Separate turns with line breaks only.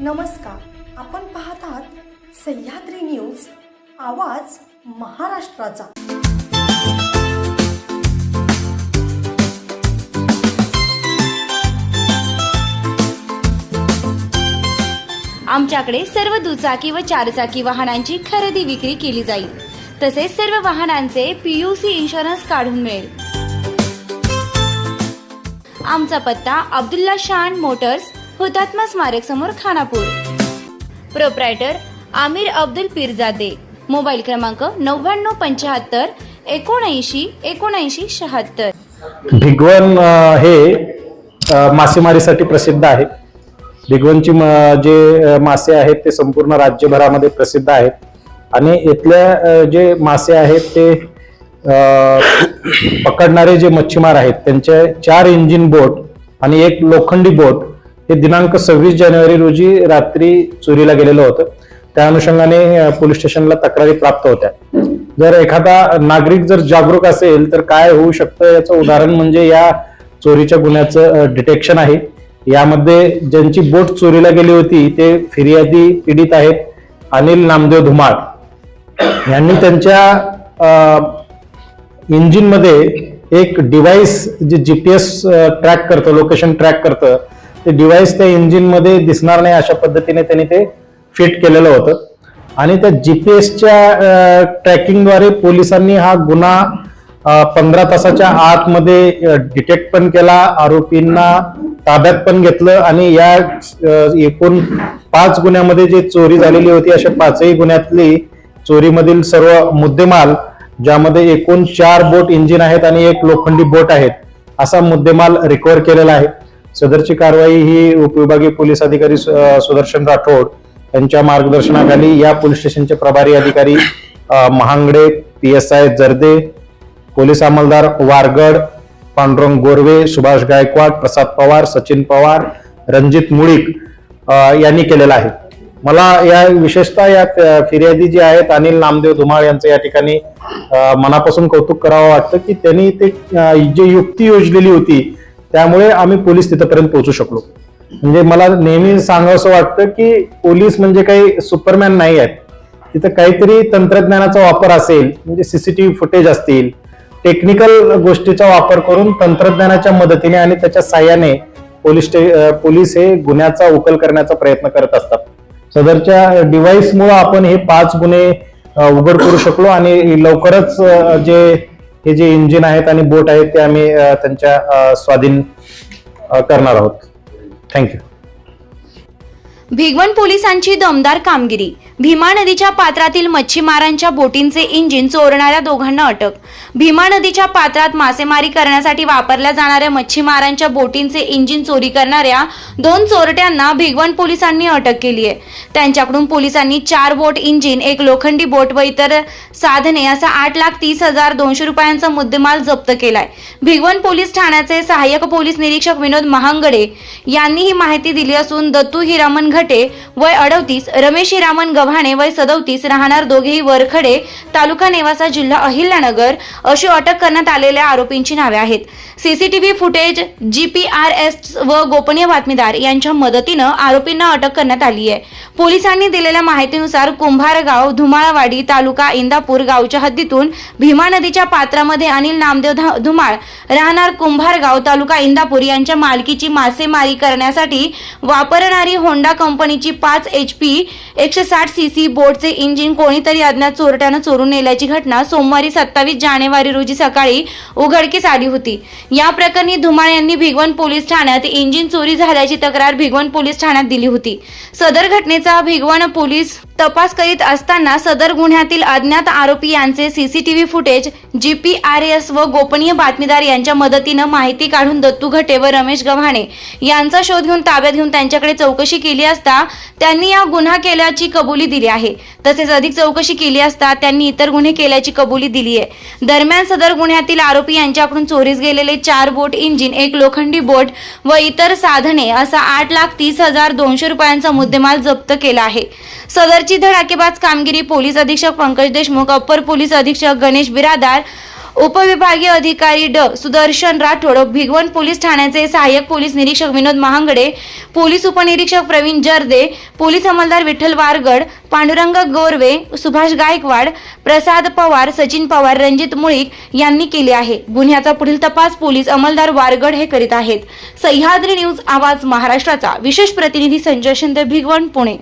नमस्कार, आपण पाहत आहात सह्याद्री न्यूज, आवाज महाराष्ट्राचा।
आमच्याकडे सर्व दुचाकी व चारचाकी वाहनांची खरेदी विक्री केली जाईल। तसेच सर्व वाहनांचे PUC इन्शुरन्स काढून मिळेल। आमचा पत्ता अब्दुल्ला शान मोटर्स, हुतात्मा स्मारक समोर, खानापूर। प्रोप्रायटर आमिर अब्दुल पीरजादे। मोबाईल क्रमांक 9975 79 79 76।
भिगवण हे मासेमारीसाठी प्रसिद्ध आहे। भिगवणची जे मासे आहेत ते संपूर्ण राज्यभरामध्ये प्रसिद्ध आहेत आणि इथल्या जे मासे आहेत ते पकडणारे जे मच्छीमार आहेत त्यांचे 4 इंजिन बोट आणि 1 लोखंडी बोट हे दिनांक 26 जानेवारी रोजी रात्री चोरीला गेलेलं होतं। त्या अनुषंगाने पोलीस स्टेशनला तक्रारी प्राप्त होत्या। जर एखादा नागरिक जर जागरूक असेल तर काय होऊ शकतं याचं उदाहरण म्हणजे या चोरीच्या गुन्ह्याचं डिटेक्शन आहे। यामध्ये ज्यांची बोट चोरीला गेली होती ते फिर्यादी पीडित आहेत अनिल नामदेव धुमाळ यांनी त्यांच्या इंजिन मध्ये एक डिव्हाइस जे GPS ट्रॅक करतं, लोकेशन ट्रॅक करतं, ते डिव्हाइस त्या इंजिन मध्ये दिसणार नाही अशा पद्धतीने त्यांनी ते फिट केलेलं होतं आणि त्या GPSच्या ट्रॅकिंगद्वारे पोलिसांनी हा गुन्हा 15 तासाच्या आतमध्ये डिटेक्ट पण केला, आरोपींना ताब्यात पण घेतलं आणि या एकूण 5 गुन्ह्यामध्ये जे चोरी झालेली होती अशा 5ही गुन्ह्यातली चोरीमधील सर्व मुद्देमाल, ज्यामध्ये एकूण 4 बोट इंजिन आहेत आणि 1 लोखंडी बोट आहेत, असा मुद्देमाल रिकव्हर केलेला आहे। सदरची कारवाई ही उपविभागीय पोलीस अधिकारी सुदर्शन राठोड यांच्या मार्गदर्शनाखाली या पोलीस स्टेशनचे प्रभारी अधिकारी महांगडे, PSI जर्दे, पोलीस अंमलदार वारगड, पांडुरंग गोरवे, सुभाष गायकवाड, प्रसाद पवार, सचिन पवार, रणजित मुळीक यांनी केलेला आहे। मला या विशेषतः या फिर्यादी जे आहेत अनिल नामदेव धुमाळ यांचं या ठिकाणी मनापासून कौतुक करावं वाटतं की त्यांनी ते जे युक्ती योजलेली होती त्यामुळे आम्ही पोलीस तिथपर्यंत पोहोचू शकलो। म्हणजे मला नेहमी सांगावंसं वाटतं की पोलीस म्हणजे काही सुपरमॅन नाही आहेत, तिथं काहीतरी तंत्रज्ञानाचा वापर असेल, म्हणजे CCTV फुटेज असतील, टेक्निकल गोष्टीचा वापर करून तंत्रज्ञानाच्या मदतीने आणि त्याच्या साह्याने पोलीस हे गुन्ह्याचा उकल करण्याचा प्रयत्न करत असतात। सदरच्या डिव्हाइसमुळे आपण हे 5 गुन्हे उघड करू शकलो आणि लवकरच हे जे इंजिन आहेत आणि बोट आहेत ते आम्ही त्यांच्या स्वाधीन करणार आहोत। थँक्यू।
भिगवण पोलिसांची दमदार कामगिरी। भीमा नदीच्या पात्रातील मच्छीमारांच्या बोटींचे इंजिन चोरणाऱ्या दोघांना अटक। भीमा नदीच्या पात्रात मासेमारी करण्यासाठी वापरल्या जाणाऱ्या मच्छीमारांच्या बोटींचे इंजिन चोरी करणाऱ्या 2 चोरट्यांना भिगवण पोलिसांनी अटक केली आहे। त्यांच्याकडून पोलिसांनी 4 बोट इंजिन, 1 लोखंडी बोट व इतर साधने असा 8,30,200 रुपयांचा मुद्देमाल जप्त केलाय। भिगवण पोलीस ठाण्याचे सहाय्यक पोलीस निरीक्षक विनोद महांगडे यांनी ही माहिती दिली असून दत्तू हिरामन घटे वय 38, रमेश हिरामन गव्हाणे वय 37 राहणार दोघेही वरखडे, तालुका नेवासा, जिल्हा अहिल्यानगर अशी अटक करण्यात आलेल्या आरोपींची नावे आहेत। CCTV फुटेज, GPRS व गोपनीय बातमीदार यांच्या मदतीनं आरोपींना अटक करण्यात आली आहे। पोलिसांनी दिलेल्या माहितीनुसार कुंभारगाव, धुमाळवाडी, तालुका इंदापूर गावच्या हद्दीतून भीमा नदीच्या पात्रामध्ये अनिल नामदेव धुमाळ राहणार कुंभारगाव, तालुका इंदापूर यांच्या मालकीची मासेमारी करण्यासाठी वापरणारी होंडा कंपनीची 5 HP 160cc बोटचे इंजिन कोणीतरी अज्ञात चोरट्यानं चोरून नेल्याची घटना सोमवारी 27 जानेवारी रोजी सकाळी उघडकीस आली होती। या प्रकरणी धुमाळ यांनी भिगवण पोलीस ठाण्यात इंजिन चोरी झाल्याची तक्रार भिगवण पोलीस ठाण्यात दिली होती। सदर घटनेचा भिगवण पोलीस तपास करीत असताना सदर गुन्ह्यातील अज्ञात आरोपी यांचे CCTV फुटेज, GPRS व गोपनीय बातमीदार यांच्या मदतीनं माहिती काढून दत्तू घटे व रमेश गव्हाणे यांचा शोध घेऊन ताब्यात घेऊन त्यांच्याकडे चौकशी केली असता त्यांनी या गुन्हा केल्याची कबुली दिली आहे। तसेच अधिक चौकशी केली असता त्यांनी इतर गुन्हे केल्याची कबुली दिली आहे। दरम्यान सदर गुन्ह्यातील आरोपी यांच्याकडून चोरीस गेलेले 4 बोट इंजिन, 1 लोखंडी बोट व इतर साधने असा 8,30,200 रुपयांचा मुद्देमाल जप्त केला आहे। सदरची धडाकेबाज कामगिरी पोलीस अधीक्षक पंकज देशमुख, अप्पर पोलीस अधीक्षक गणेश बिरादार, उपविभागीय अधिकारी सुदर्शन राठोड, भिगवण पोलीस ठाण्याचे सहाय्यक पोलीस निरीक्षक विनोद महांगडे, पोलीस उपनिरीक्षक प्रवीण जर्दे, पोलीस अंमलदार विठ्ठल वारगड, पांडुरंग गोरवे, सुभाष गायकवाड, प्रसाद पवार, सचिन पवार, रणजित मुळीक यांनी केले आहे. गुन्ह्याचा पुढील तपास पोलीस अंमलदार वारगड हे करीत आहेत. सह्याद्री न्यूज आवाज महाराष्ट्राचा विशेष प्रतिनिधी संजय शिंदे, भिगवण, पुणे.